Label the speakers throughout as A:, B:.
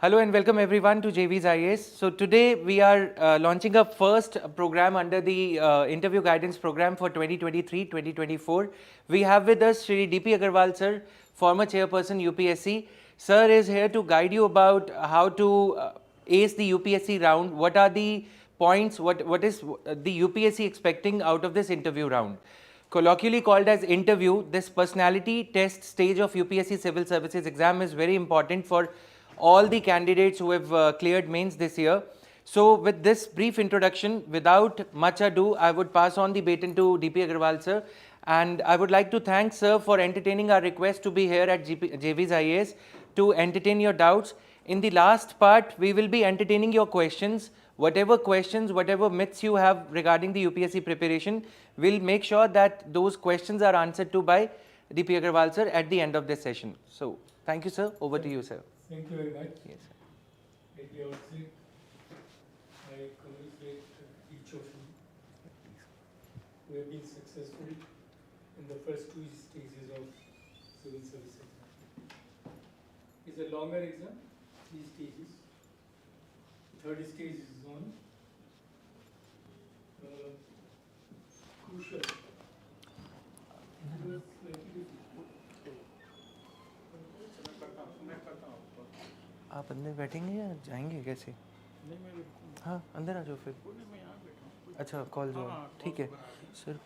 A: Hello and welcome everyone to JV's IAS. So today we are launching a first program under the interview guidance program for 2023-2024. We have with us Sh D.P. Aggarwal Sir, former chairperson UPSC. Sir is here to guide you about how to ace the UPSC round. What are the points, what is the UPSC expecting out of this interview round? Colloquially called as interview, this personality test stage of UPSC Civil Services exam is very important for all the candidates who have cleared mains this year. So with this brief introduction, without much ado, I would pass on the baton to DP Aggarwal Sir, and I would like to thank Sir for entertaining our request to be here at JV's IAS to entertain your doubts. In the last part, we will be entertaining your questions. Whatever myths you have regarding the UPSC preparation, we'll make sure that those questions are answered to by DP Aggarwal Sir at the end of this session. So thank you, sir. Over to you, sir.
B: Thank you very much.
A: Yes, sir.
B: At the outset, I congratulate each of you who have been successful in the first two stages of civil service exam. It's a longer exam, 3 stages. The third stage is on crucial.
A: आप अंदर बैठेंगे या जाएंगे कैसे? हाँ अंदर आ जाओ फिर. अच्छा कॉल जो ठीक है sir.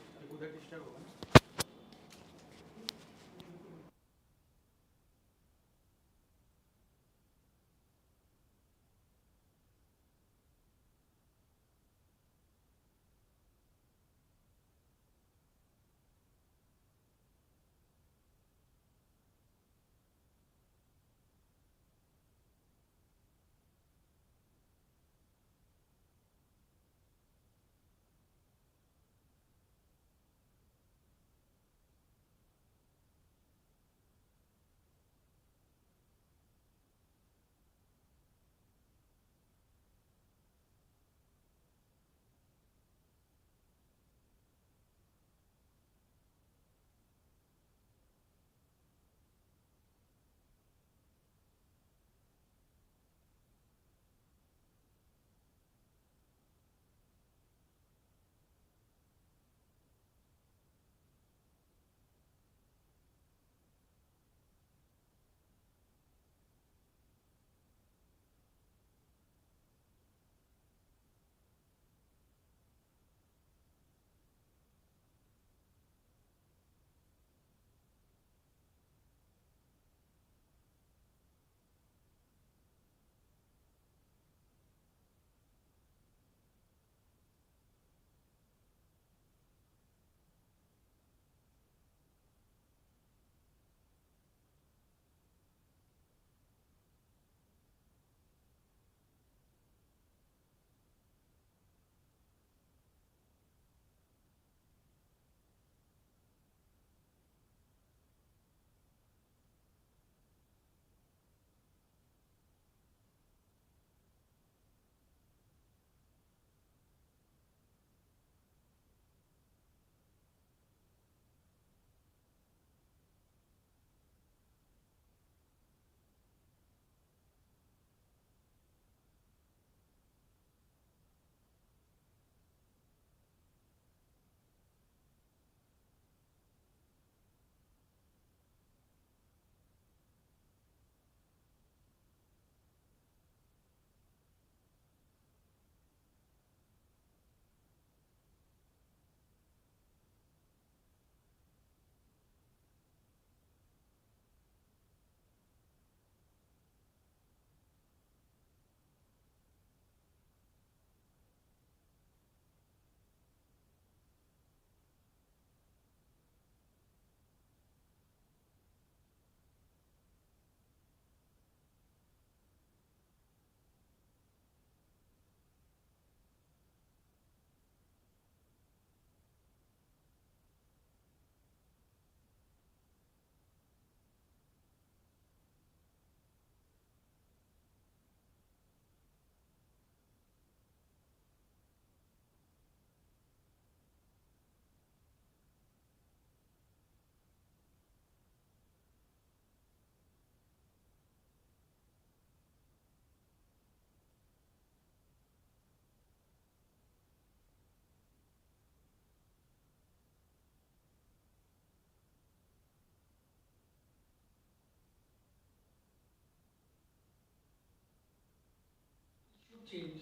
B: change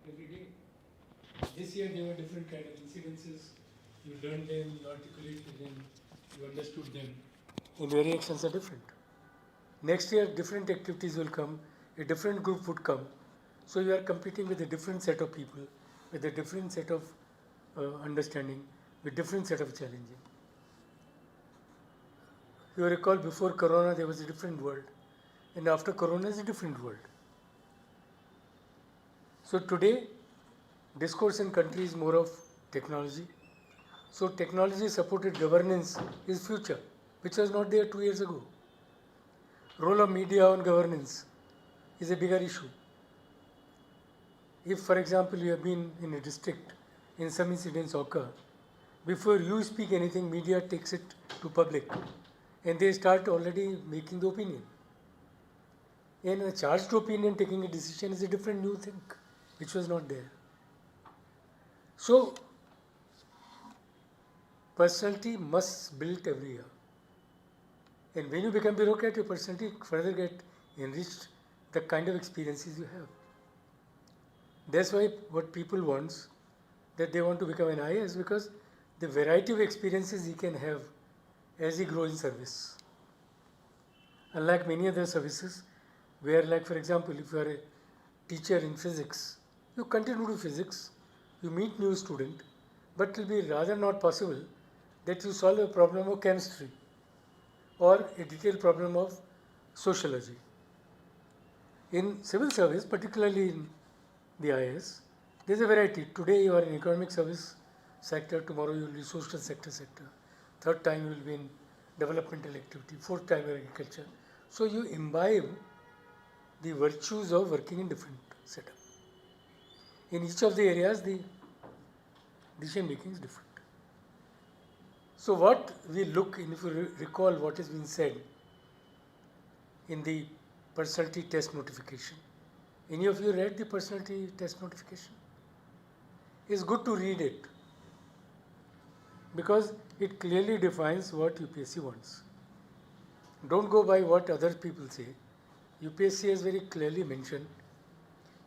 B: every day. This year there were different kind of incidences. You learned them, you articulated them, you understood them. And variations are different. Next year different activities will come, a different group would come. So you are competing with a different set of people, with a different set of understanding, with different set of challenging. You recall before Corona there was a different world, and after Corona is a different world. So today, discourse in country is more of technology. So technology supported governance is future, which was not there 2 years ago. Role of media on governance is a bigger issue. If, for example, you have been in a district and some incidents occur, before you speak anything, media takes it to public and they start already making the opinion. And a charged opinion taking a decision is a different new thing, which was not there. So, personality must build every year. And when you become bureaucrat, your personality further get enriched the kind of experiences you have. That's why what people want, that they want to become an IAS, because the variety of experiences he can have as he grows in service. Unlike many other services, where like for example, if you are a teacher in physics, you continue to do physics, you meet new student, but it will be rather not possible that you solve a problem of chemistry or a detailed problem of sociology. In civil service, particularly in the IAS, there is a variety. Today you are in economic service sector, tomorrow you will be social sector, third time you will be in developmental activity, fourth time agriculture. So you imbibe the virtues of working in different setup. In each of the areas, the decision making is different. So what we look in, if you recall what has been said in the personality test notification. Any of you read the personality test notification? It's good to read it because it clearly defines what UPSC wants. Don't go by what other people say. UPSC has very clearly mentioned,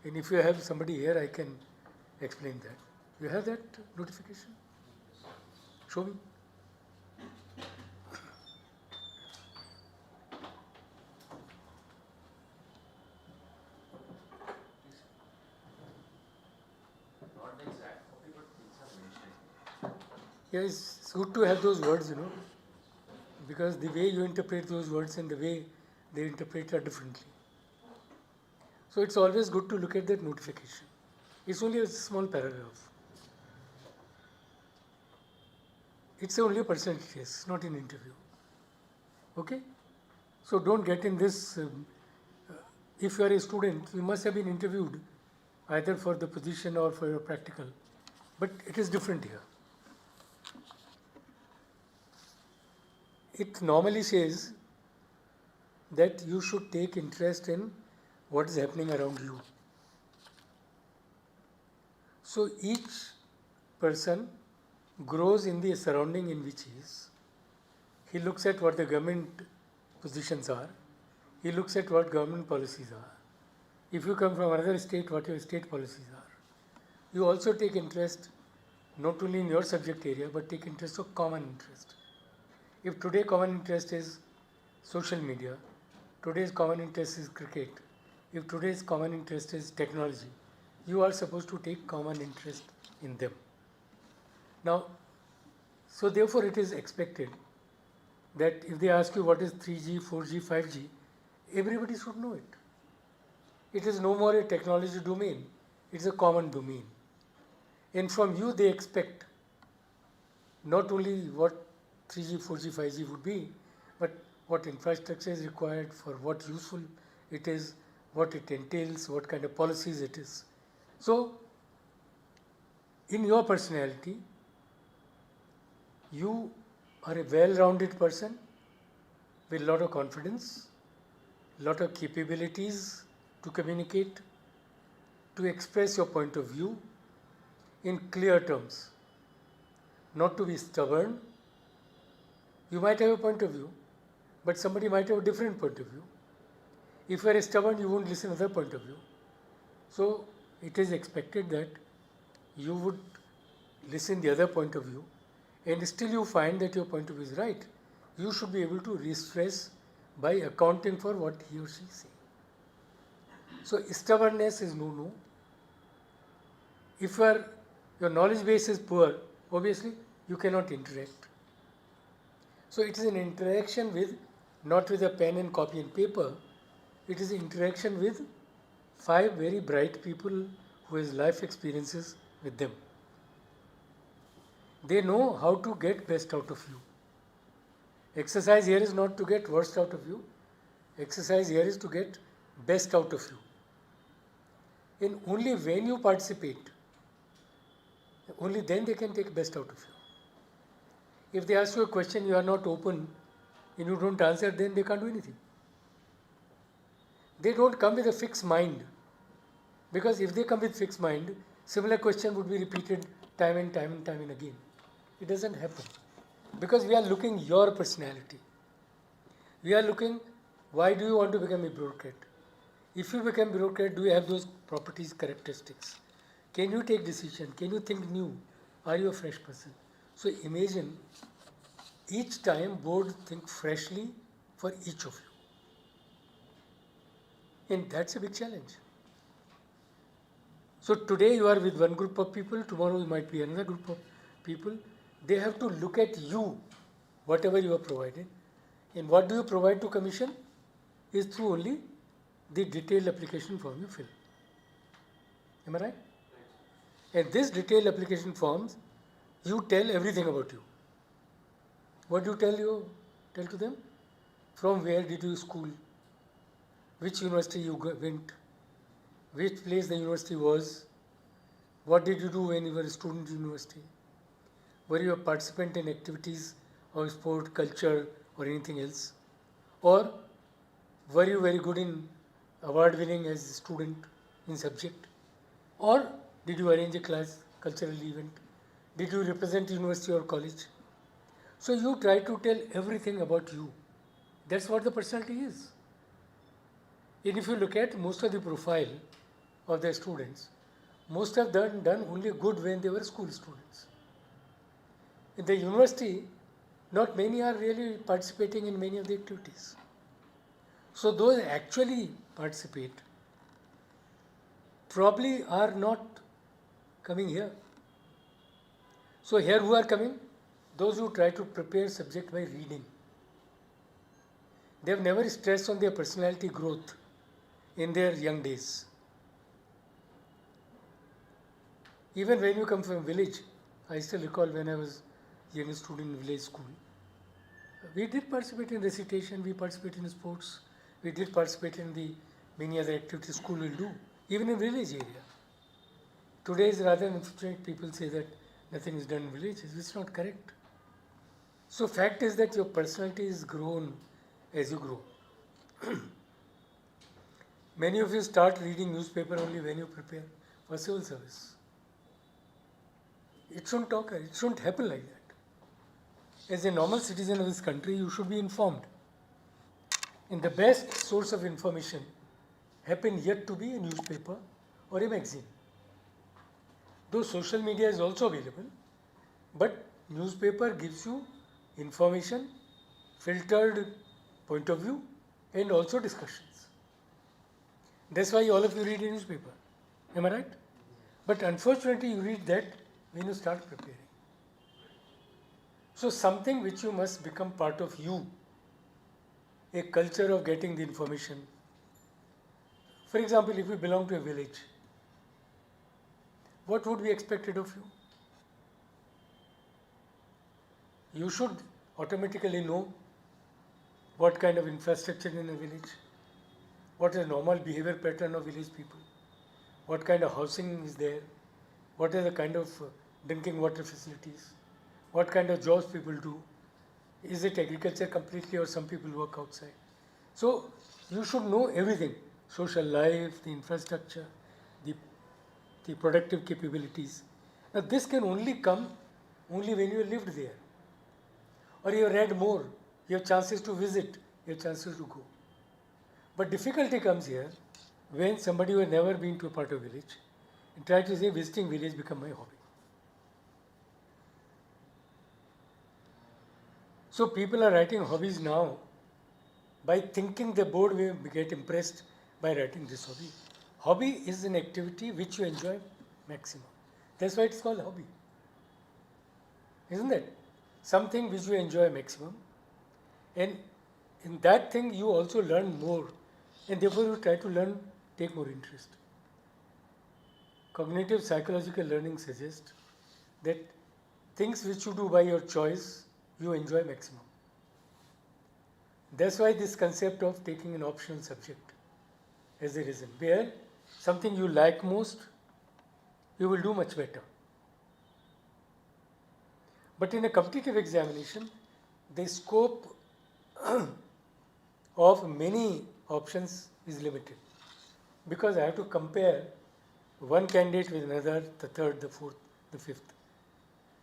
B: and if you have somebody here, I can explain that. You have that notification? Show me. Yeah, it's good to have those words, because the way you interpret those words and the way they interpret are differently. So it's always good to look at that notification. It's only a small paragraph. It's only a personality test, not an interview. Okay? So don't get in this. If you are a student, you must have been interviewed either for the position or for your practical. But it is different here. It normally says that you should take interest in what is happening around you. So each person grows in the surrounding in which he is. He looks at what the government positions are. He looks at what government policies are. If you come from another state, what your state policies are. You also take interest not only in your subject area, but take interest of common interest. If today common interest is social media, today's common interest is cricket, if today's common interest is technology, you are supposed to take common interest in them. Now, so therefore it is expected that if they ask you what is 3G, 4G, 5G, everybody should know it. It is no more a technology domain, it is a common domain. And from you they expect not only what 3G, 4G, 5G would be, but what infrastructure is required, for what useful it is, what it entails, what kind of policies it is. So, in your personality, you are a well-rounded person with a lot of confidence, lot of capabilities to communicate, to express your point of view in clear terms, not to be stubborn. You might have a point of view, but somebody might have a different point of view. If you are stubborn, you won't listen to their point of view. So it is expected that you would listen the other point of view, and still you find that your point of view is right. You should be able to re-stress by accounting for what he or she is saying. So stubbornness is no. If your knowledge base is poor, obviously you cannot interact. So it is an interaction with, not with a pen and copy and paper, it is an interaction with 5 very bright people who has life experiences with them. They know how to get best out of you. Exercise here is not to get worst out of you. Exercise here is to get best out of you. And only when you participate, only then they can take best out of you. If they ask you a question, you are not open and you don't answer, then they can't do anything. They don't come with a fixed mind. Because if they come with fixed mind, similar question would be repeated time and again. It doesn't happen. Because we are looking your personality. We are looking, why do you want to become a bureaucrat? If you become bureaucrat, do you have those properties, characteristics? Can you take decision? Can you think new? Are you a fresh person? So imagine each time board think freshly for each of you. And that's a big challenge. So today you are with one group of people, tomorrow you might be another group of people. They have to look at you, whatever you are provided. And what do you provide to commission? Is through only the detailed application form you fill. Am I right? And this detailed application forms, you tell everything about you. What do you tell to them? From where did you school? Which university you went? Which place the university was? What did you do when you were a student in university? Were you a participant in activities of sport, culture, or anything else? Or were you very good in award winning as a student in subject? Or did you arrange a class, cultural event? Did you represent university or college? So you try to tell everything about you. That's what the personality is. And if you look at most of the profile of the students, most have done only good when they were school students. In the university, not many are really participating in many of the activities. So those actually participate probably are not coming here. So here who are coming? Those who try to prepare subject by reading. They have never stressed on their personality growth in their young days. Even when you come from village, I still recall when I was a young student in village school, we did participate in recitation, we participated in sports, we did participate in the many other activities school will do, even in village area. Today is rather unfortunate, people say that nothing is done in villages. It's not correct. So fact is that your personality is grown as you grow. Many of you start reading newspaper only when you prepare for civil service. It shouldn't happen like that. As a normal citizen of this country, you should be informed. And the best source of information happen yet to be a newspaper or a magazine. Though social media is also available, but newspaper gives you information, filtered point of view, and also discussions. That's why all of you read a newspaper. Am I right? But unfortunately, you read that when you start preparing. So something which you must become part of you, a culture of getting the information. For example, if you belong to a village, what would be expected of you? You should automatically know what kind of infrastructure in a village, what is the normal behavior pattern of village people, what kind of housing is there, what is the kind of drinking water facilities, what kind of jobs people do, is it agriculture completely or some people work outside. So you should know everything, social life, the infrastructure, the productive capabilities. Now this can only come only when you lived there, or you have read more, you have chances to visit, you have chances to go. But difficulty comes here when somebody who has never been to a part of village and try to say visiting village become my hobby. So people are writing hobbies now by thinking the board will get impressed by writing this hobby. Hobby is an activity which you enjoy maximum. That's why it's called hobby. Isn't it? Something which you enjoy maximum. And in that thing you also learn more. And therefore you try to learn, take more interest. Cognitive psychological learning suggests that things which you do by your choice, you enjoy maximum. That's why this concept of taking an optional subject as a reason, where something you like most, you will do much better. But in a competitive examination, the scope of many options is limited, because I have to compare one candidate with another, the third, the fourth, the fifth.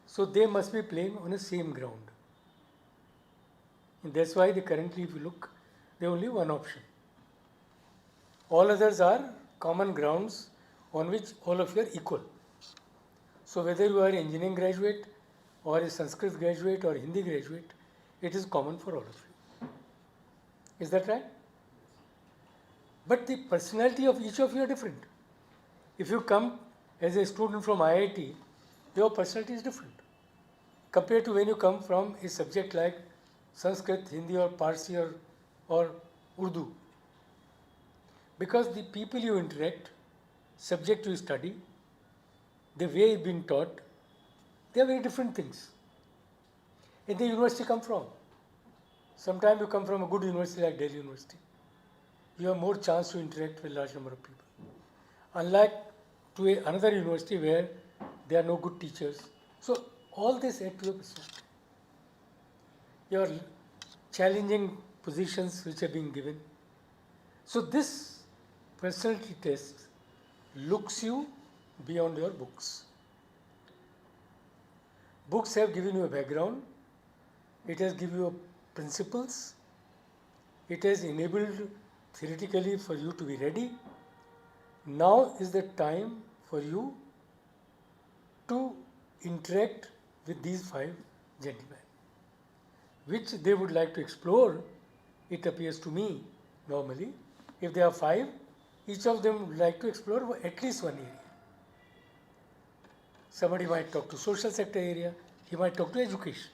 B: So they must be playing on the same ground. And that's why currently, if you look, there is only one option. All others are common grounds on which all of you are equal. So whether you are an engineering graduate or a Sanskrit graduate or Hindi graduate, it is common for all of you. Is that right? But the personality of each of you are different. If you come as a student from IIT, your personality is different compared to when you come from a subject like Sanskrit, Hindi or Parsi or Urdu. Because the people you interact, subject you study, the way you've been taught, they are very different things. In the university come from. Sometimes you come from a good university like Delhi University. You have more chance to interact with a large number of people. Unlike to another university where there are no good teachers. So all this add to your personality. Your challenging positions which are being given. So this personality test looks you beyond your books. Books have given you a background, it has given you principles, it has enabled theoretically for you to be ready. Now is the time for you to interact with these five gentlemen, which they would like to explore. It appears to me normally, if there are five, each of them would like to explore at least one area. Somebody might talk to social sector area, he might talk to education.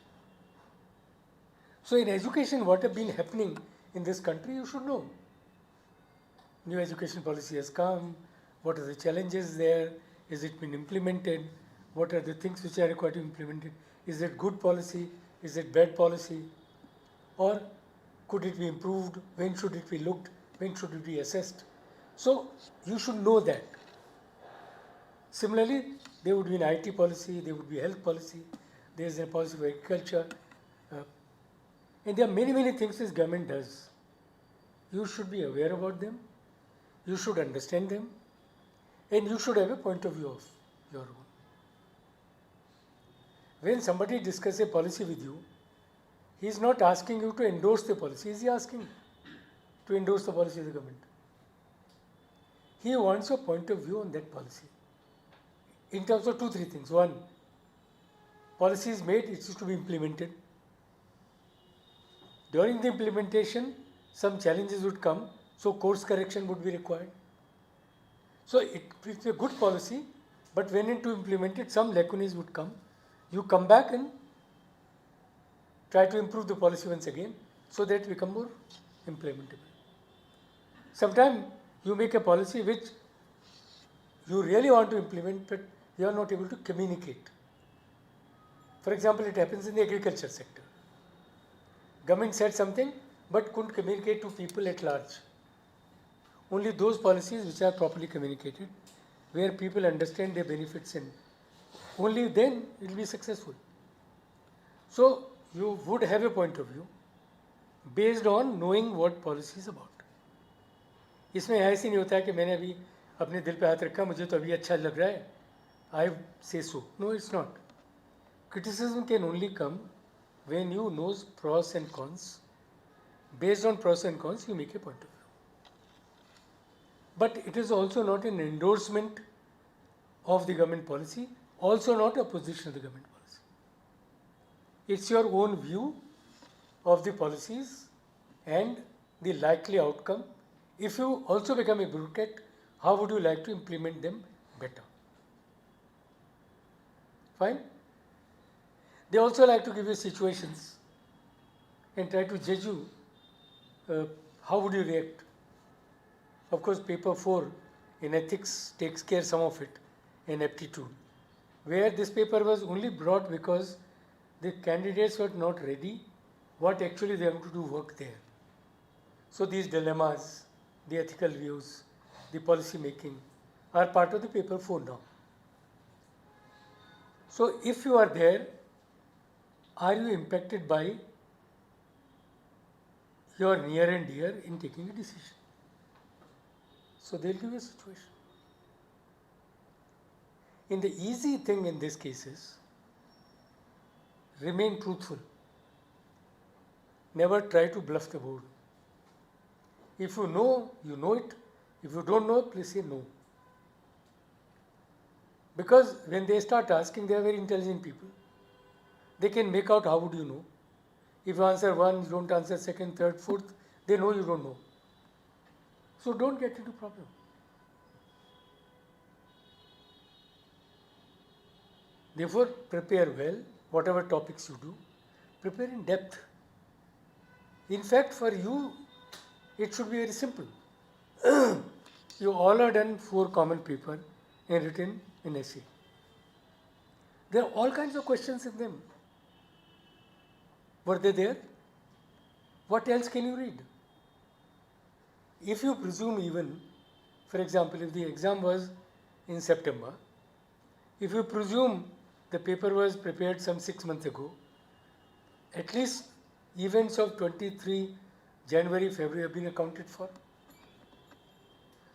B: So in education, what has been happening in this country, you should know. New education policy has come, what are the challenges there, is it been implemented, what are the things which are required to be implemented, is it good policy, is it bad policy, or could it be improved, when should it be looked, when should it be assessed. So you should know that. Similarly, there would be an IT policy, there would be health policy, there is a policy for agriculture, and there are many things this government does. You should be aware about them, you should understand them, and you should have a point of view of your own. When somebody discusses a policy with you, he is not asking you to endorse the policy, he is asking to endorse the policy of the government. He wants a point of view on that policy in terms of 2-3 things. One, policy is made, it is to be implemented. During the implementation, some challenges would come, so course correction would be required. So it's a good policy, but when into implemented, some lacunae would come. You come back and try to improve the policy once again, so that it becomes more implementable. Sometimes you make a policy which you really want to implement, but you are not able to communicate. For example, it happens in the agriculture sector. Government said something, but couldn't communicate to people at large. Only those policies which are properly communicated, where people understand their benefits, and only then it will be successful. So you would have a point of view based on knowing what policy is about. इसमें ऐसे नहीं होता है कि मैंने अभी अपने दिल पे हाथ रखा, मुझे तो अभी अच्छा लग रहा है, I say so. No, it's not. Criticism can only come when you know pros and cons. Based on pros and cons, you make a point of view. But it is also not an endorsement of the government policy, also not opposition to the government policy. It's your own view of the policies and the likely outcome. If you also become a bureaucrat, how would you like to implement them better? Fine? They also like to give you situations and try to judge you. How would you react? Of course, paper 4 in ethics takes care some of it in aptitude, where this paper was only brought because the candidates were not ready what actually they have to do work there. So these dilemmas, the ethical views, the policy making are part of the paper 4 now. So if you are there, are you impacted by your near and dear in taking a decision? So they'll give you a situation. In the easy thing in this case is remain truthful. Never try to bluff the board. If you know, you know it. If you don't know, please say no. Because when they start asking, they are very intelligent people. They can make out how would you know. If you answer one, you don't answer second, third, fourth, they know you don't know. So don't get into problem. Therefore, prepare well, whatever topics you do, prepare in depth. In fact, for you, it should be very simple. You all are done 4 common paper and written an essay. There are all kinds of questions in them. Were they there? What else can you read? If you presume even, for example, if the exam was in September, if you presume the paper was prepared some 6 months ago, at least events of 23 January, February have been accounted for.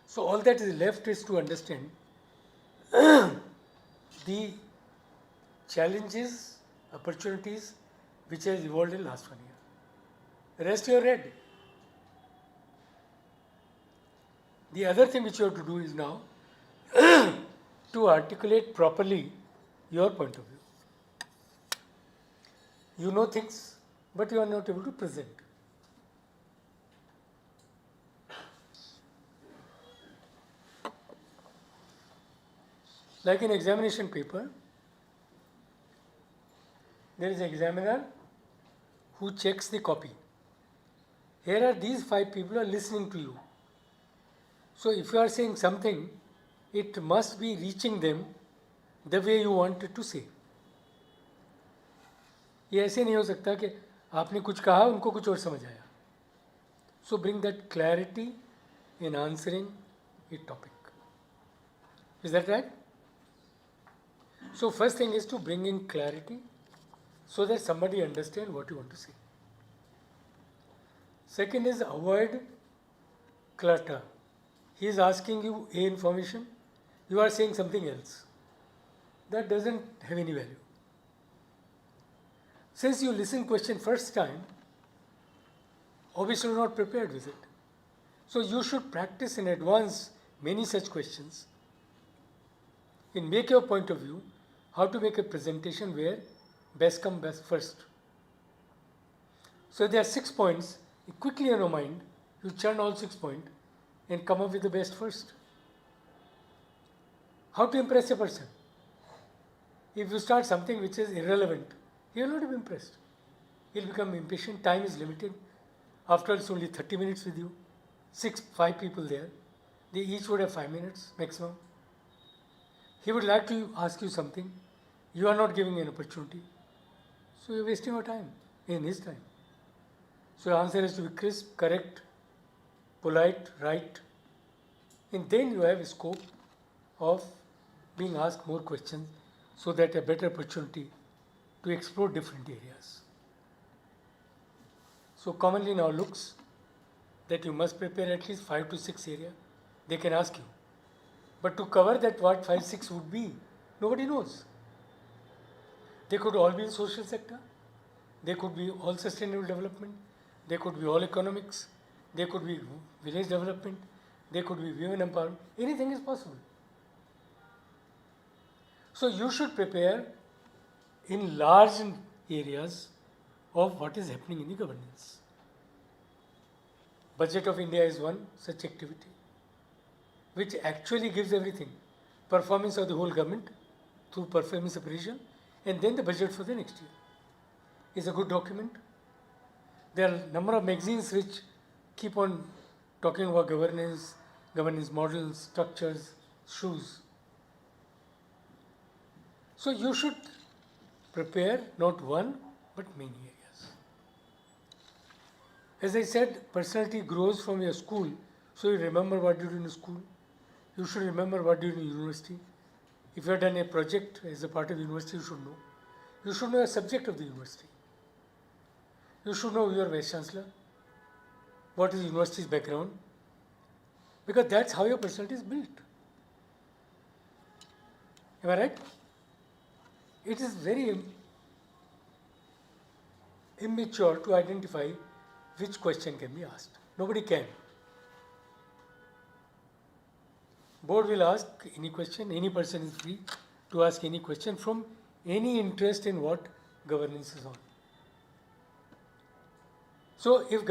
B: So all that is left is to understand the challenges, opportunities which has evolved in last 1 year. The rest you have read. The other thing which you have to do is now to articulate properly your point of view. You know things, but you are not able to present. Like in examination paper, there is an examiner who checks the copy. Here are these 5 people are listening to you. So if you are saying something, it must be reaching them the way you want it to say. ये ऐसे नहीं हो सकता कि आपने कुछ कहा उनको कुछ और समझ आया. So bring that clarity in answering a topic. Is that right? So first thing is to bring in clarity so that somebody understands what you want to say. Second is avoid clutter. He is asking you A information, you are saying something else. That doesn't have any value. Since you listen question first time, obviously you are not prepared with it. So you should practice in advance many such questions and make your point of view how to make a presentation where best come best first. So there are 6 points. Quickly in your mind, you churn all 6 points and come up with the best first. How to impress a person? If you start something which is irrelevant, he will not be impressed. He will become impatient. Time is limited. After all, it's only 30 minutes with you. 5 people there. They each would have 5 minutes maximum. He would like to ask you something. You are not giving an opportunity. So you are wasting your time and his time. So your answer has to be crisp, correct, polite, right. And then you have a scope of being asked more questions so that a better opportunity to explore different areas. So commonly now looks that you must prepare at least 5 to 6 areas. They can ask you. But to cover that what 5, 6 would be, nobody knows. They could all be in social sector. They could be all sustainable development. They could be all economics. They could be village development. They could be women empowerment. Anything is possible. So you should prepare in large areas of what is happening in the governance. Budget of India is one such activity, which actually gives everything. Performance of the whole government through performance separation, and then the budget for the next year is a good document. There are a number of magazines which keep on talking about governance, governance models, structures, shoes. So you should prepare not one but many areas. As I said, personality grows from your school, so you remember what you did in school. You should remember what you did in university. If you have done a project as a part of university, you should know. You should know a subject of the university. You should know your Vice Chancellor, what is university's background, because that's how your personality is built. Am I right? It is very immature to identify which question can be asked. Nobody can. Board will ask any question, any person is free to ask any question from any interest in what governance is on. So if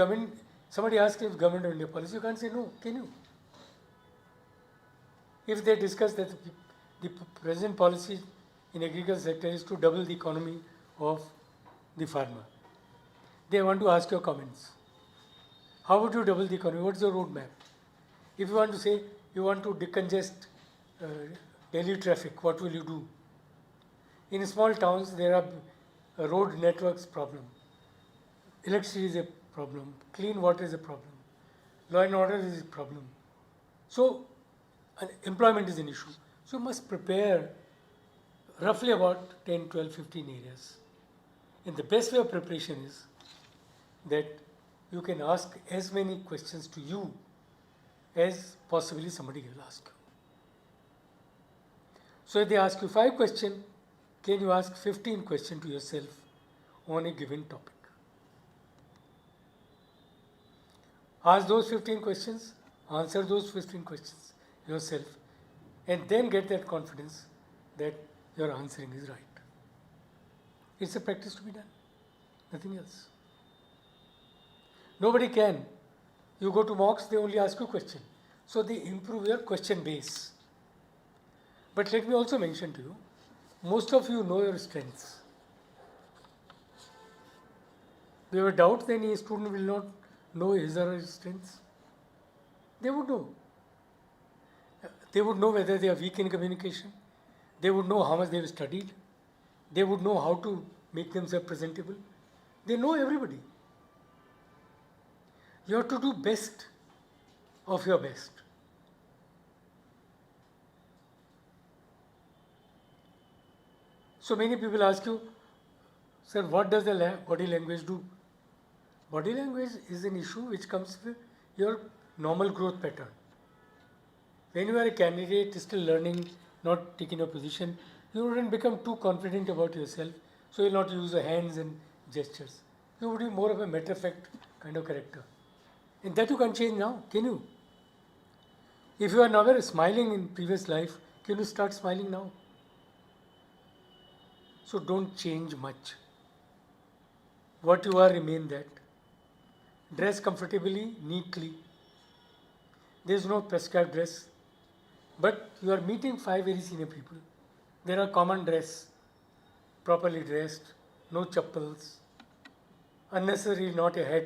B: somebody asks if government of India policy, you can't say no, can you? If they discuss that the present policy in agriculture sector is to double the economy of the farmer, they want to ask your comments. How would you double the economy? What's the roadmap? If you want to say you want to decongest daily traffic, what will you do? In small towns, there are road networks problem. Electricity is a problem. Clean water is a problem. Law and order is a problem. So, employment is an issue. So, you must prepare roughly about 10, 12, 15 areas. And the best way of preparation is that you can ask as many questions to you as possibly somebody will ask you. So if they ask you 5 questions, can you ask 15 questions to yourself on a given topic? Ask those 15 questions, answer those 15 questions yourself, and then get that confidence that your answering is right. It's a practice to be done, nothing else. Nobody can. You go to mocks, they only ask you a question. So they improve your question base. But let me also mention to you, most of you know your strengths. Do you have a doubt that any student will not know his or her strengths? They would know. They would know whether they are weak in communication. They would know how much they have studied. They would know how to make themselves presentable. They know everybody. You have to do best of your best. So many people ask you, sir, what does the body language do? Body language is an issue which comes with your normal growth pattern. When you are a candidate, still learning, not taking a position, you wouldn't become too confident about yourself, so you will not use your hands and gestures. You would be more of a matter of fact kind of character. And that you can't change now, can you? If you are never smiling in previous life, can you start smiling now? So don't change much. What you are, remain that. Dress comfortably, neatly. There is no prescribed dress. But you are meeting 5 very senior people. There are common dress, properly dressed, no chappals, unnecessary not a hat,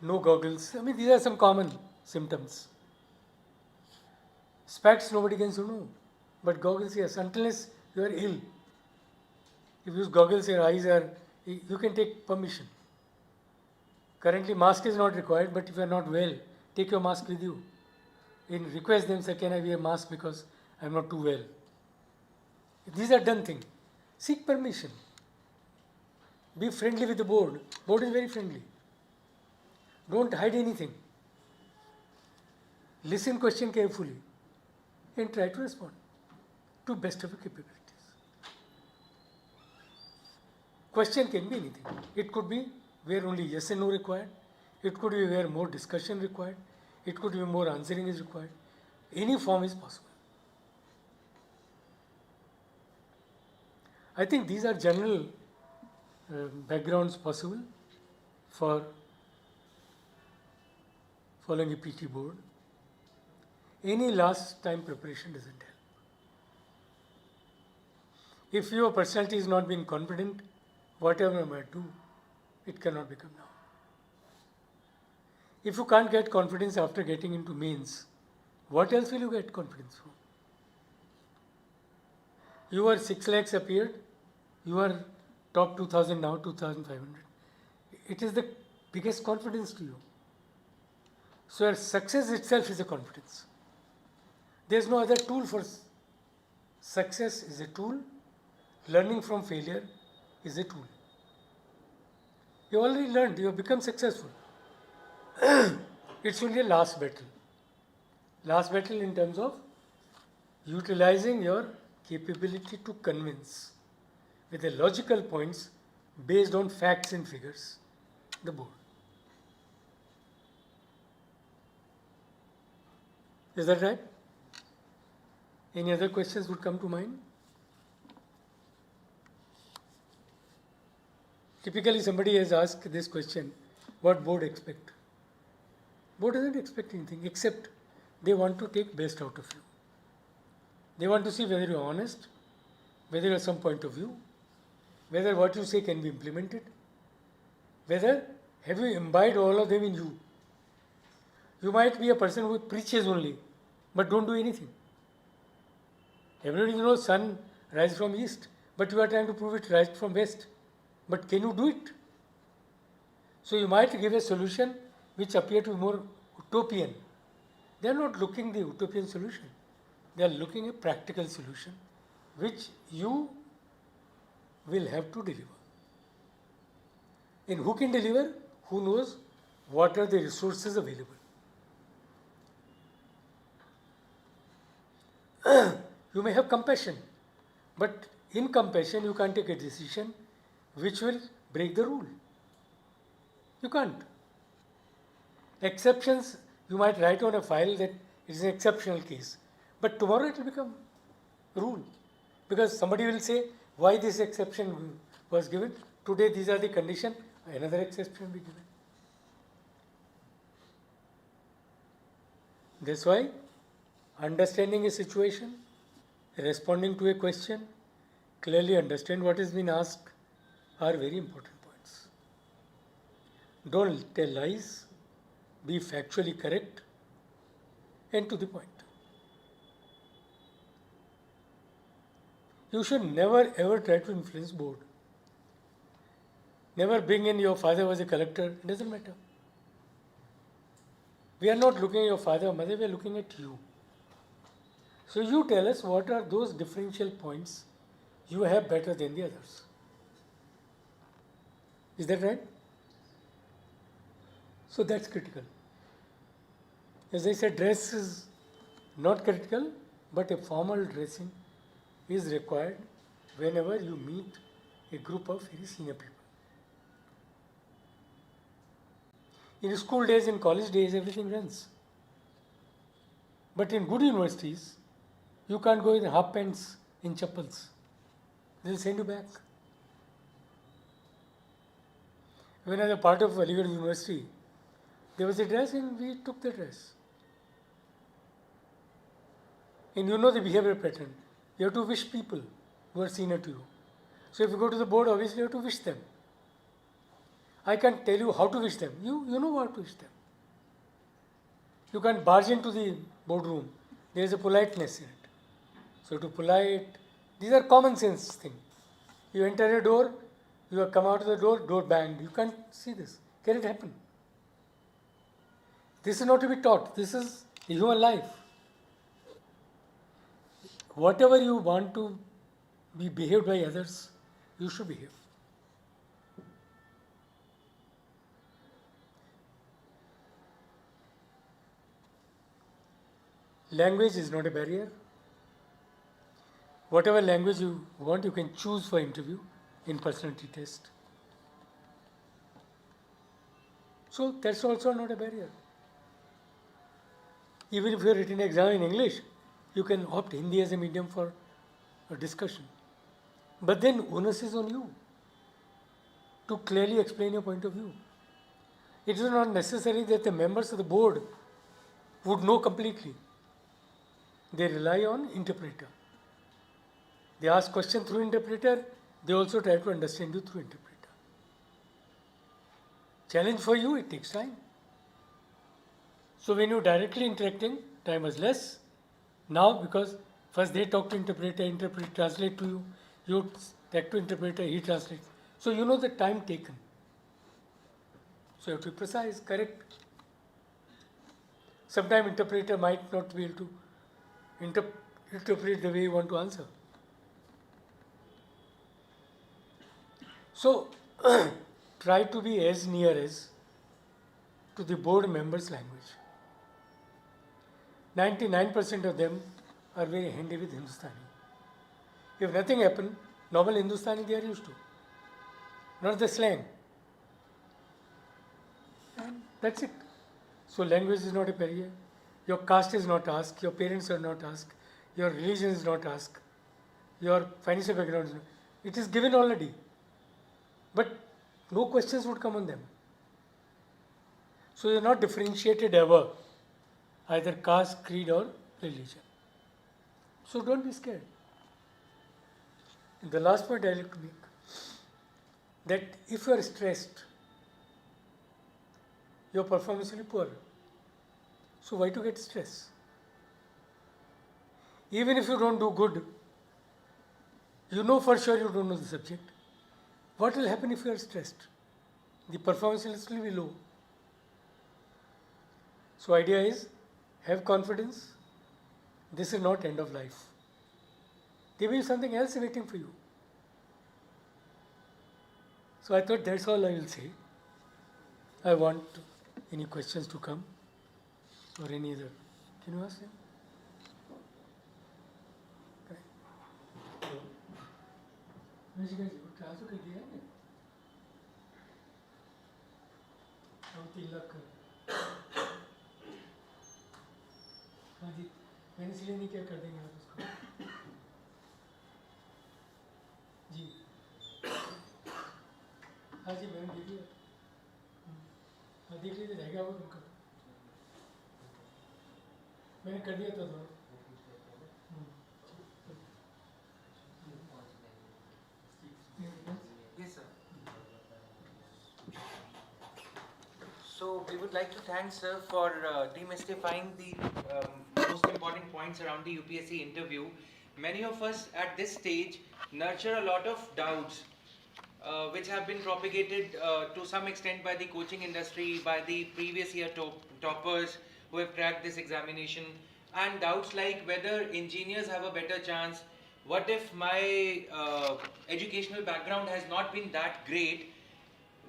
B: no goggles. I mean, these are some common symptoms. Specs, nobody can say no. But goggles, yes, unless you are ill. If you use goggles, your eyes are, you can take permission. Currently, mask is not required, but if you are not well, take your mask with you. In request them, say, can I wear a mask because I am not too well. These are done things. Seek permission. Be friendly with the board. Board is very friendly. Don't hide anything. Listen question carefully and try to respond to best of your capabilities. Question can be anything. It could be where only yes and no required. It could be where more discussion required. It could be more answering is required. Any form is possible. I think these are general backgrounds possible for following a PT board. Any last time preparation doesn't help. If your personality is not being confident, whatever I might do, it cannot become now. If you can't get confidence after getting into mains, what else will you get confidence from? Your 6 lakhs appeared, you are top 2000 now, 2500. It is the biggest confidence to you. So your success itself is a confidence. There is no other tool for success is a tool. Learning from failure is a tool. You already learned, you have become successful. It's only a last battle. Last battle in terms of utilizing your capability to convince with the logical points based on facts and figures the board. Is that right? Any other questions would come to mind? Typically somebody has asked this question, what board expect? Board doesn't expect anything except they want to take best out of you. They want to see whether you are honest, whether you have some point of view, whether what you say can be implemented, whether have you imbibed all of them in you. You might be a person who preaches only, but don't do anything. Everybody knows sun rises from east, but you are trying to prove it rises from west. But can you do it? So you might give a solution which appear to be more utopian. They are not looking the utopian solution. They are looking a practical solution which you will have to deliver. And who can deliver? Who knows what are the resources available. You may have compassion, but in compassion you can't take a decision which will break the rule. You can't. Exceptions, you might write on a file that it is an exceptional case, but tomorrow it will become rule. Because somebody will say, why this exception was given? Today these are the conditions, another exception will be given. That's why understanding a situation, responding to a question, clearly understand what has been asked are very important points. Don't tell lies, be factually correct and to the point. You should never ever try to influence board. Never bring in your father was a collector, it doesn't matter. We are not looking at your father or mother, we are looking at you. So you tell us what are those differential points you have better than the others. Is that right? So that's critical. As I said, dress is not critical, but a formal dressing is required whenever you meet a group of very senior people. In school days, in college days, everything runs. But in good universities, you can't go in half pants in chappals. They'll send you back. When I was a part of Aligarh University, there was a dress and we took the dress. And you know the behavior pattern. You have to wish people who are senior to you. So if you go to the board, obviously you have to wish them. I can't tell you how to wish them. You know how to wish them. You can't barge into the boardroom. There is a politeness in it. So to polite, these are common sense things. You enter a door, you have come out of the door, door banged. You can't see this. Can it happen? This is not to be taught. This is human life. Whatever you want to be behaved by others, you should behave. Language is not a barrier. Whatever language you want, you can choose for interview in personality test. So that's also not a barrier. Even if you are written an exam in English, you can opt Hindi as a medium for a discussion. But then onus is on you to clearly explain your point of view. It is not necessary that the members of the board would know completely. They rely on interpreter. They ask question through interpreter, they also try to understand you through interpreter. Challenge for you, it takes time. So when you're directly interacting, time is less. Now because first they talk to interpreter, interpreter translate to you, you talk to interpreter, he translates. So you know the time taken. So you have to be precise, correct. Sometimes interpreter might not be able to interpret the way you want to answer. So try to be as near as to the board members' language. 99% of them are very handy with Hindustani. If nothing happens, normal Hindustani they are used to, not the slang. And that's it. So language is not a barrier. Your caste is not asked, your parents are not asked, your religion is not asked, your financial background is not. It is given already. But no questions would come on them. So you're not differentiated ever, either caste, creed, or religion. So don't be scared. And the last point I like to make, that if you are stressed, your performance will be poor. So why to get stressed? Even if you don't do good, you know for sure you don't know the subject. What will happen if you are stressed? The performance will still be low. So idea is, have confidence. This is not end of life. There will be something else waiting for you. So I thought that's all I will say. I want any questions to come or any other. Can you ask him? हाँ जी, मैंने इसलिए नहीं क्या कर देंगे आप उसको जी हाँ जी मैंने देख लिया हाँ देख लीजिए रहेगा वो उनका मैंने कर दिया था थोड़ा
A: Yes, sir. So we would like to thank sir for demystifying the most important points around the UPSC interview. Many of us at this stage nurture a lot of doubts which have been propagated to some extent by the coaching industry, by the previous year toppers who have cracked this examination, and doubts like whether engineers have a better chance. What if my educational background has not been that great?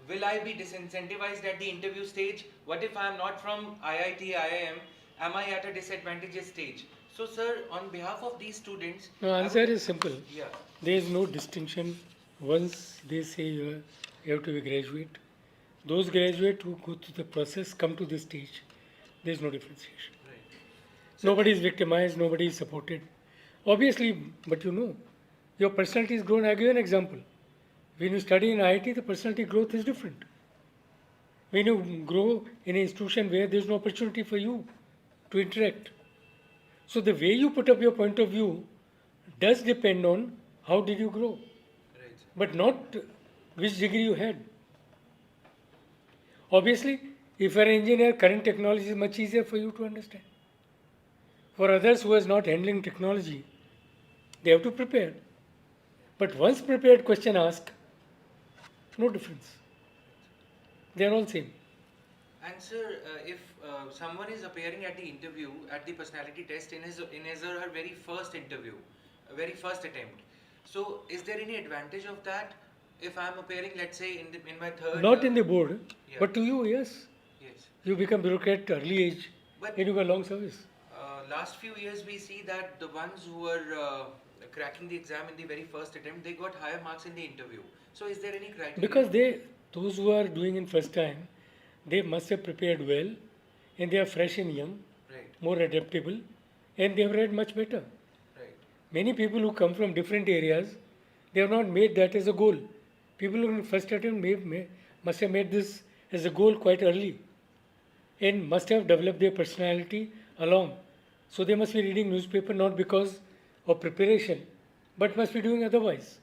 A: Will I be disincentivized at the interview stage? What if I am not from IIT, IIM? Am I at a disadvantageous stage? So, sir, on behalf of these students,
B: No, answer is simple.
A: Yeah.
B: There is no distinction. Once they say you have to be graduate, those graduates who go through the process come to this stage. There is no differentiation.
A: Right.
B: Nobody is victimized, nobody is supported. Obviously, but you know, your personality is grown. I give you an example. When you study in IIT, the personality growth is different. When you grow in an institution where there is no opportunity for you to interact. So the way you put up your point of view does depend on how did you grow,
A: Right.
B: but not which degree you had. Obviously, if you are an engineer, current technology is much easier for you to understand. For others who is not handling technology, they have to prepare. But once prepared, question asked, no difference. They are all same.
A: And sir, if someone is appearing at the interview, at the personality test in his or her very first interview, very first attempt, so is there any advantage of that? If I am appearing, let's say, in my third.
B: Not in the board,
A: Yeah.
B: but to you, yes.
A: Yes.
B: You become bureaucrat early age,
A: But
B: and you got long service.
A: last few years we see that the ones who were cracking the exam in the very first attempt, they got higher marks in the interview. So is there any criteria?
B: Because those who are doing in first time, they must have prepared well, and they are fresh and young,
A: Right.
B: more adaptable, and they have read much better.
A: Right.
B: Many people who come from different areas, They have not made that as a goal. People who in first attempt must have made this as a goal quite early and must have developed their personality along. So they must be reading newspaper not because of preparation, but must be doing otherwise.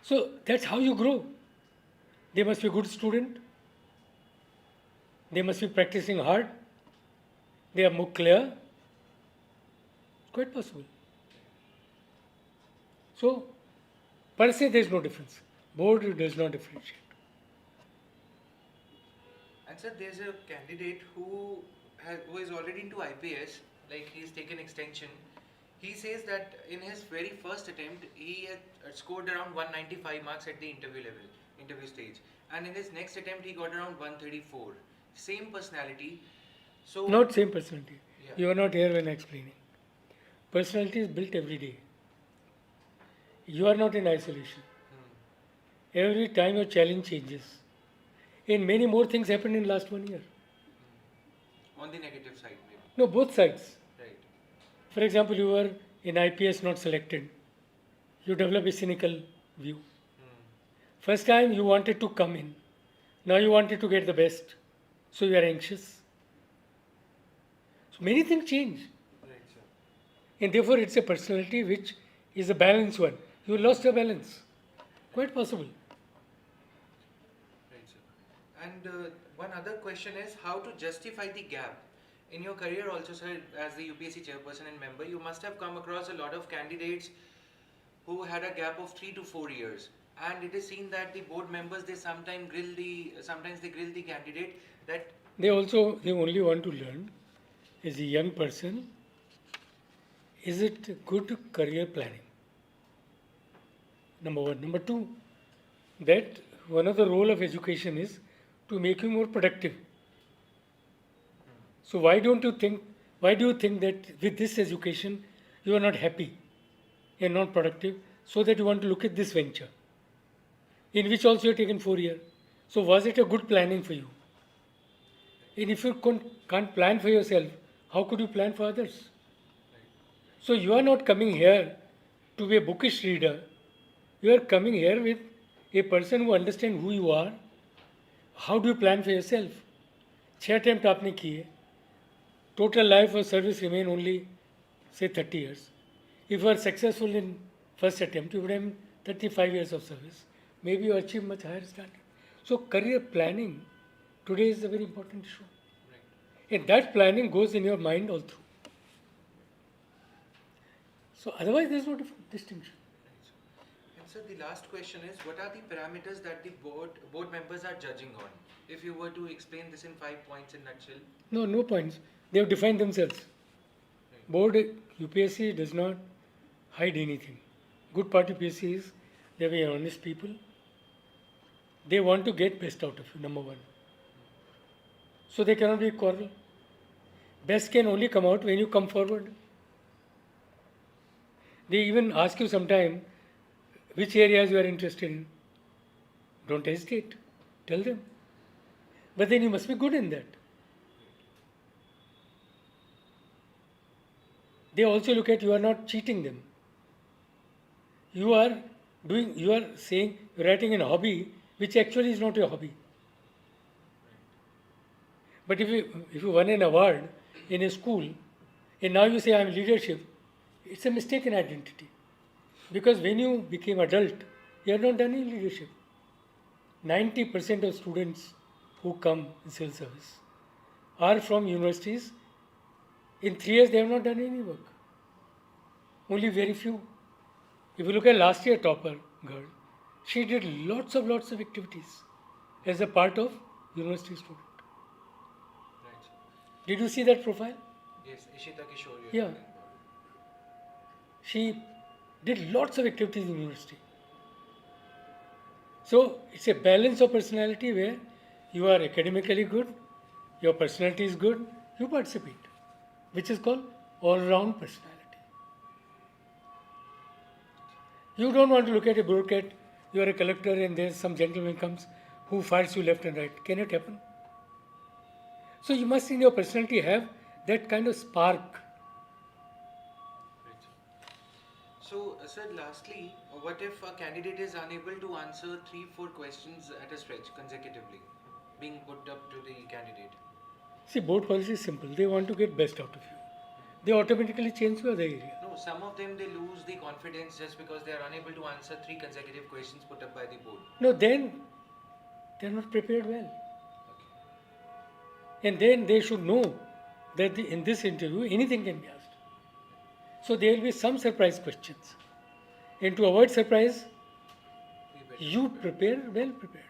B: So that's how you grow. They must be a good student. They must be practicing hard. They are more clear. It's quite possible. So, per se, there is no difference. Board does not differentiate.
A: And sir, there's a candidate who is already into IPS, like he's taken extension. He says that in his very first attempt, he had scored around 195 marks at the interview stage, and in his next attempt, he got around 134. Same personality. So
B: Not same personality.
A: Yeah.
B: You are not here when explaining. Personality is built every day. You are not in isolation. Every time your challenge changes. And many more things happened in last 1 year.
A: On the negative side, maybe.
B: No, both sides.
A: Right.
B: For example, you were in IPS not selected. You develop a cynical view. First time you wanted to come in. Now you wanted to get the best. So you are anxious. So many things change.
A: Right, sir.
B: And therefore it's a personality which is a balanced one. You lost your balance. Quite possible.
A: Right, sir. And one other question is how to justify the gap. In your career also, sir, as the UPSC chairperson and member, you must have come across a lot of candidates who had a gap of 3 to 4 years. And it is seen that the board members, they sometimes grill the candidate that
B: They only want to learn as a young person, is it good career planning? Number one. Number two, that one of the role of education is to make you more productive. So why do you think that with this education you are not happy and not productive, so that you want to look at this venture, in which also you have taken 4 years. So was it a good planning for you? And if you can't plan for yourself, how could you plan for others? So you are not coming here to be a bookish reader. You are coming here with a person who understands who you are. How do you plan for yourself? 6 attempts आपने किए. Total life of service remain only, say, 30 years. If you are successful in first attempt, you would have 35 years of service. Maybe you achieve much higher standard. So career planning today is a very important issue.
A: right.
B: And that planning goes in your mind all through. So otherwise there is no distinction.
A: And sir, the last question is, what are the parameters that the board members are judging on? If you were to explain this in 5 points in nutshell.
B: No points. They have defined themselves. Board UPSC does not hide anything. Good part of UPSC is they are very honest people. They want to get best out of you, number one. So they cannot be quarrel. Best can only come out when you come forward. They even ask you sometime which areas you are interested in. Don't hesitate. Tell them. But then you must be good in that. They also look at you are not cheating them. You are saying, you're writing a hobby which actually is not your hobby. But if you won an award in a school and now you say I'm leadership, it's a mistaken identity. Because when you became adult, you have not done any leadership. 90% of students who come in civil service are from universities. In 3 years, they have not done any work. Only very few. If you look at last year topper girl, she did lots of activities as a part of university student.
A: Right.
B: Did you see that profile?
A: Yes, Ishita Kishore.
B: Yeah. She did lots of activities in university. So it's a balance of personality where you are academically good, your personality is good, you participate, which is called all-round personality. You don't want to look at a bureaucrat, you are a collector and there's some gentleman comes who fires you left and right. Can it happen? So you must in your personality have that kind of spark.
A: So, sir, lastly, what if a candidate is unable to answer 3-4 questions at a stretch consecutively, being put up to the candidate?
B: See, board policy is simple. They want to get best out of you. They automatically change to other area.
A: No, some of them they lose the confidence just because they are unable to answer 3 consecutive questions put up by the board.
B: No, then they are not prepared well.
A: Okay.
B: And then they should know that in this interview anything can be asked. So there will be some surprise questions. And to avoid surprise,
A: Be better
B: you
A: prepared.
B: prepare well prepared.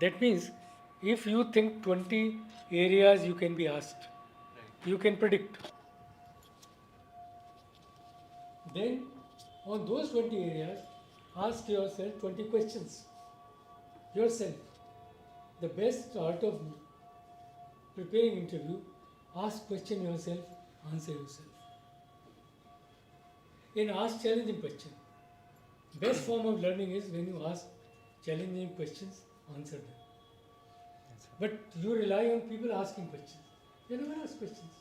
B: That means if you think 20 areas you can be asked,
A: Right.
B: you can predict. Then on those 20 areas, ask yourself 20 questions. Yourself. The best art of preparing interview, ask question yourself, answer yourself. And ask challenging question. Best form of learning is when you ask challenging questions, answer them.
A: Yes, sir.
B: But you rely on people asking questions. You never ask questions.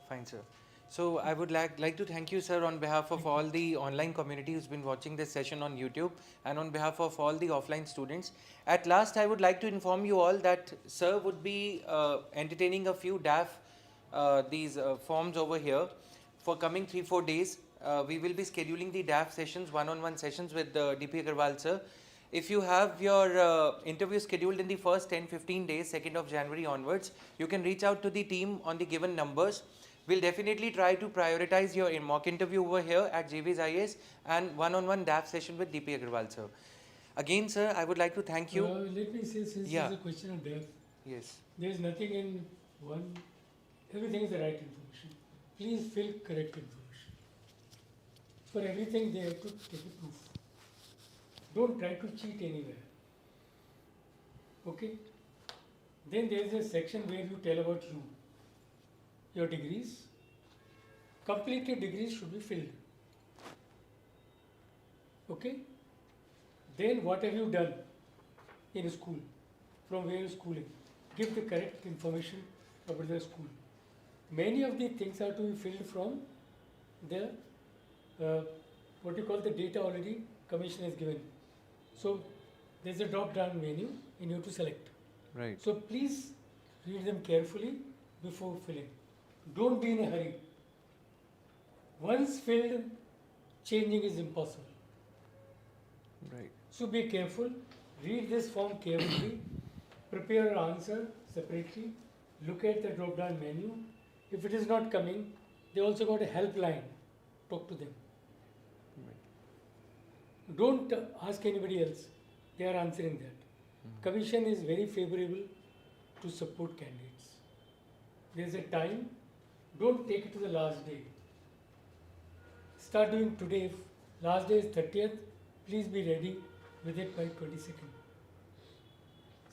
A: Fine, sir. So I would like to thank you, sir, on behalf of all the online community who's been watching this session on YouTube and on behalf of all the offline students. At last, I would like to inform you all that sir would be entertaining a few DAF these forms over here for coming 3-4 days. We will be scheduling the DAF sessions, one-on-one sessions with DP Aggarwal sir. If you have your interview scheduled in the first 10-15 days, 2nd of January onwards, you can reach out to the team on the given numbers. We'll definitely try to prioritize your mock interview over here at JV's IAS and one-on-one DAF session with DP Aggarwal sir. Again, sir, I would like to thank you.
B: Let me say, since
A: Yeah.
B: there's a question of depth,
A: Yes.
B: there is nothing in one, everything is the right information. Please fill correct information. For everything, they have to take a proof. Don't try to cheat anywhere. Okay? Then there is a section where you tell about you. Your degrees. Completed degrees should be filled. Okay? Then what have you done in school? From where you schooling? Give the correct information about the school. Many of the things are to be filled from the what you call the data already commission is given. So there's a drop down menu and you have to select.
A: Right.
B: So please read them carefully before filling. Don't be in a hurry. Once filled, changing is impossible.
A: Right.
B: So be careful, read this form carefully, prepare your answer separately, look at the drop down menu. If it is not coming, they also got a helpline. Talk to them.
A: Right.
B: Don't ask anybody else. They are answering that. Commission is very favorable to support candidates. There is a time. Don't take it to the last day. Start doing today. If last day is 30th, please be ready with it by 22nd.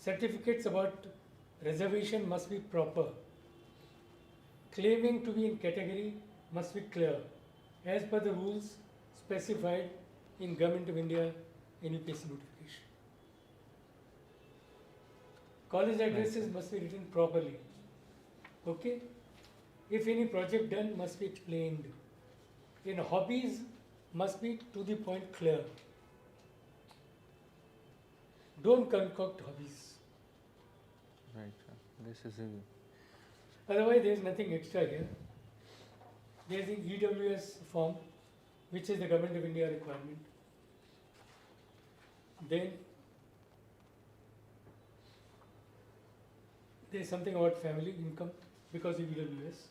B: Certificates about reservation must be proper. Claiming to be in category must be clear, as per the rules specified in Government of India in UPSC notification. College addresses must be written properly. Okay? If any project done, must be explained. In hobbies, must be to the point clear. Don't concoct hobbies.
A: Right. This is a
B: Otherwise, there is nothing extra here. There is an EWS form, which is the Government of India requirement. Then there is something about family income because of EWS.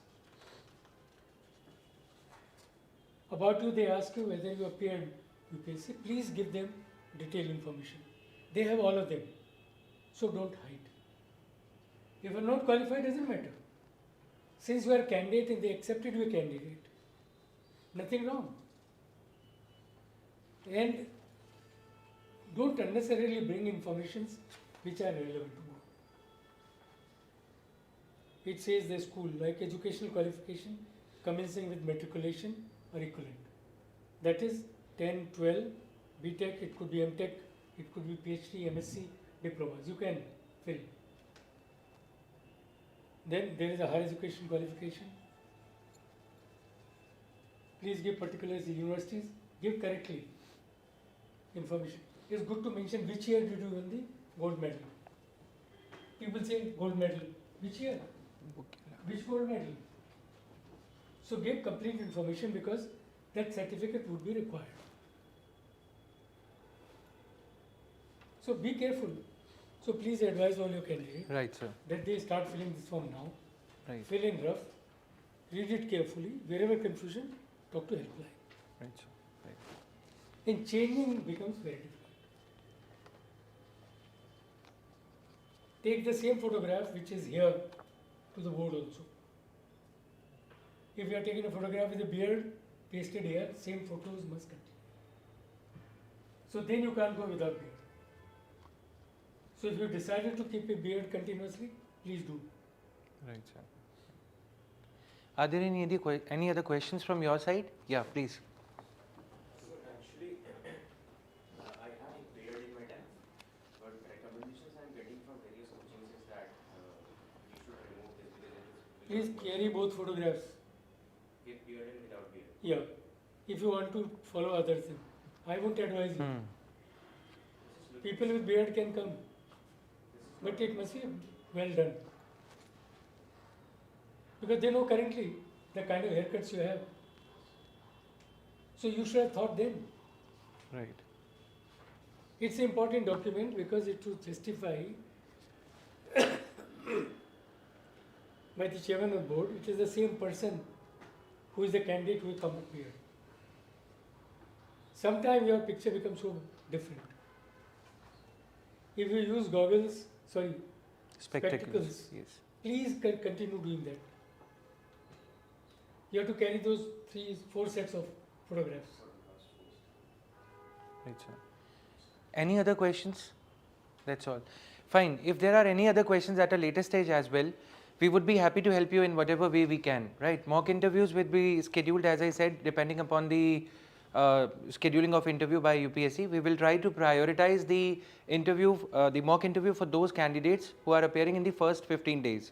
B: About you, they ask you whether you appeared UPSC. Please give them detailed information. They have all of them, so don't hide. If you are not qualified, doesn't matter. Since you are a candidate and they accepted you a candidate, nothing wrong. And don't unnecessarily bring informations which are relevant to you. It says the school, like educational qualification commencing with matriculation or equivalent. That is 10, 12, BTech, it could be MTech, it could be PhD, MSc, diplomas. You can fill. Then there is a higher education qualification. please give particulars in universities, give correctly information. It's good to mention which year did you win the gold medal. People say gold medal. Which year? Which gold medal? So give complete information because that certificate would be required. So be careful. So please advise all your candidates
A: Right, sir.
B: that they start filling this form now.
A: Right.
B: Fill in rough, read it carefully. Wherever confusion, talk to helpline.
A: Right, sir. Right.
B: And changing becomes very difficult. Take the same photograph which is here to the board also. If you are taking a photograph with a beard pasted here, same photos must continue. So then you can't go without beard. So if you decided to keep a beard continuously, please do.
A: Right, sir. Are there any other questions from your side? Yeah, please.
C: So actually, I have a beard in my DAF, but recommendations I am getting from various coachings is that we should remove this because it is.
B: Please carry both photographs.
C: With beard and without beard.
B: Yeah. If you want to follow others, I won't advise you. People with beard can come, but it must be well done. Because they know currently the kind of haircuts you have. So you should have thought then.
A: Right.
B: It's an important document because it will justify by the chairman of the board, it is the same person who is the candidate who will come up here. Sometimes your picture becomes so different. If you use goggles, spectacles,
A: Yes.
B: please continue doing that. You have to carry those 3-4 sets of photographs.
A: Right, sir. Any other questions? That's all. Fine. If there are any other questions at a later stage as well, we would be happy to help you in whatever way we can. Right. Mock interviews will be scheduled, as I said, depending upon the scheduling of interview by UPSC. We will try to prioritize the interview, the mock interview for those candidates who are appearing in the first 15 days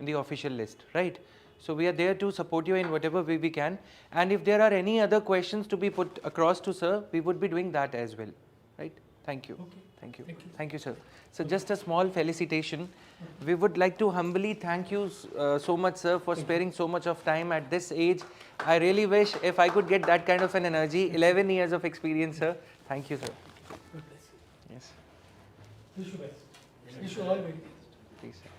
A: in the official list. Right. So we are there to support you in whatever way we can. And if there are any other questions to be put across to sir, we would be doing that as well. Right. Thank you.
B: Okay.
A: Thank you.
B: Thank you.
A: Thank you, sir. So just a small felicitation. We would like to humbly thank you so much, sir, for sparing so much of time at this age. I really wish if I could get that kind of an energy, 11 years of experience, sir. Thank you, sir.
B: God bless you.
A: Yes,
B: Wish you best. Wish you all very best.
A: please, sir.